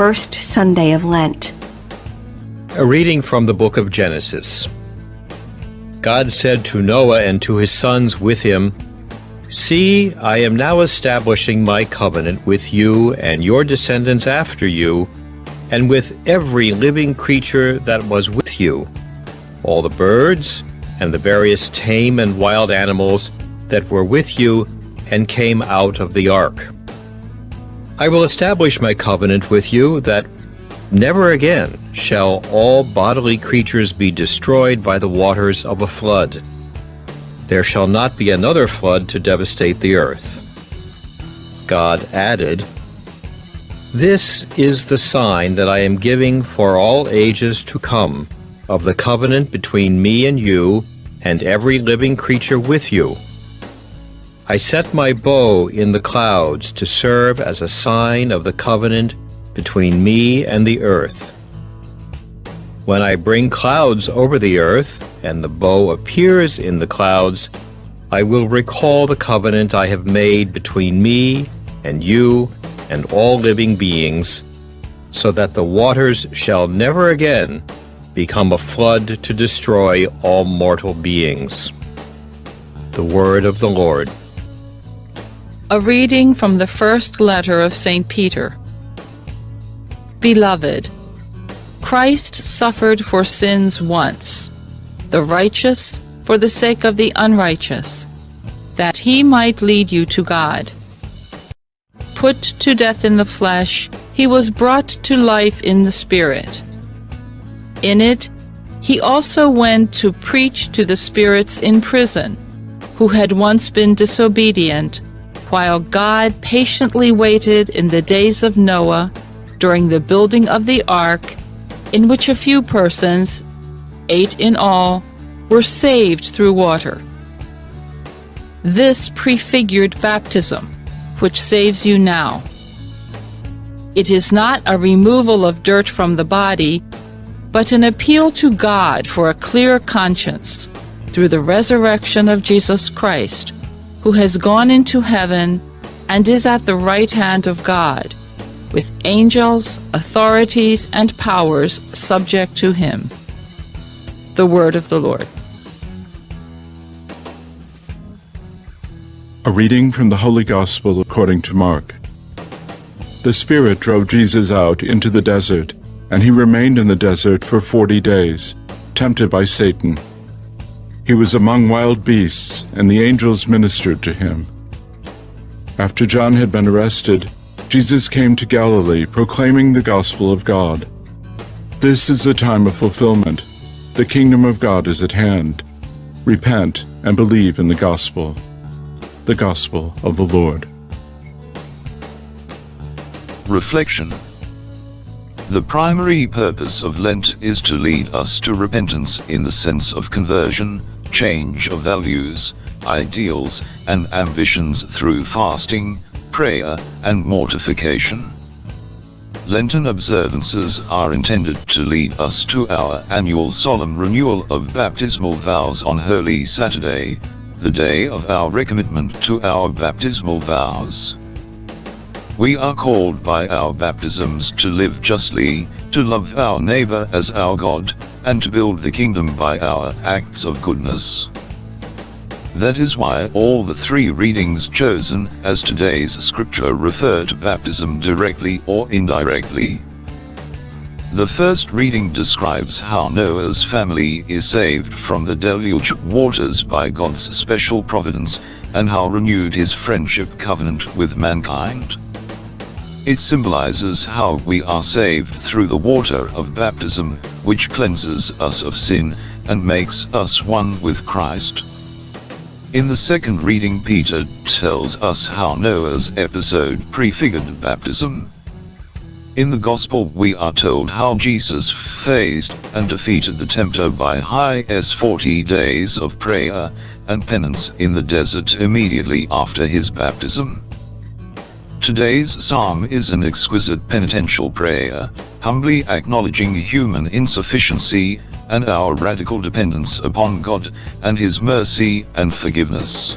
first Sunday of Lent. A reading from the book of Genesis. God said to Noah and to his sons with him, "See, I am now establishing my covenant with you and your descendants after you, and with every living creature that was with you, all the birds and the various tame and wild animals that were with you and came out of the ark. I will establish my covenant with you that never again shall all bodily creatures be destroyed by the waters of a flood. There shall not be another flood to devastate the earth." God added, "This is the sign that I am giving for all ages to come, of the covenant between me and you and every living creature with you. I set my bow in the clouds to serve as a sign of the covenant between me and the earth. When I bring clouds over the earth, and the bow appears in the clouds, I will recall the covenant I have made between me and you and all living beings, so that the waters shall never again become a flood to destroy all mortal beings." The word of the Lord. A reading from the first letter of St. Peter. Beloved, Christ suffered for sins once, the righteous for the sake of the unrighteous, that he might lead you to God. Put to death in the flesh, he was brought to life in the Spirit. In it, he also went to preach to the spirits in prison, who had once been disobedient, while God patiently waited in the days of Noah during the building of the ark, in which a few persons, 8 in all, were saved through water. This prefigured baptism, which saves you now. It is not a removal of dirt from the body, but an appeal to God for a clear conscience through the resurrection of Jesus Christ, who has gone into heaven and is at the right hand of God, with angels, authorities, and powers subject to him. The word of the Lord. A reading from the Holy Gospel according to Mark. The Spirit drove Jesus out into the desert, and he remained in the desert for 40 days, tempted by Satan. He was among wild beasts, and the angels ministered to him. After John had been arrested, Jesus came to Galilee, proclaiming the gospel of God. "This is the time of fulfillment. The kingdom of God is at hand. Repent and believe in the gospel." The gospel of the Lord. Reflection. The primary purpose of Lent is to lead us to repentance in the sense of conversion, change of values, ideals, and ambitions through fasting, prayer, and mortification. Lenten observances are intended to lead us to our annual solemn renewal of baptismal vows on Holy Saturday, the day of our recommitment to our baptismal vows. We are called by our baptisms to live justly, to love our neighbor as our God, and to build the kingdom by our acts of goodness. That is why all the 3 readings chosen as today's scripture refer to baptism directly or indirectly. The first reading describes how Noah's family is saved from the deluge waters by God's special providence, and how renewed his friendship covenant with mankind. It symbolizes how we are saved through the water of baptism, which cleanses us of sin and makes us one with Christ. In the second reading, Peter tells us how Noah's episode prefigured baptism. In the Gospel we are told how Jesus faced and defeated the tempter by 40 days of prayer and penance in the desert immediately after his baptism. Today's psalm is an exquisite penitential prayer, humbly acknowledging human insufficiency and our radical dependence upon God and His mercy and forgiveness.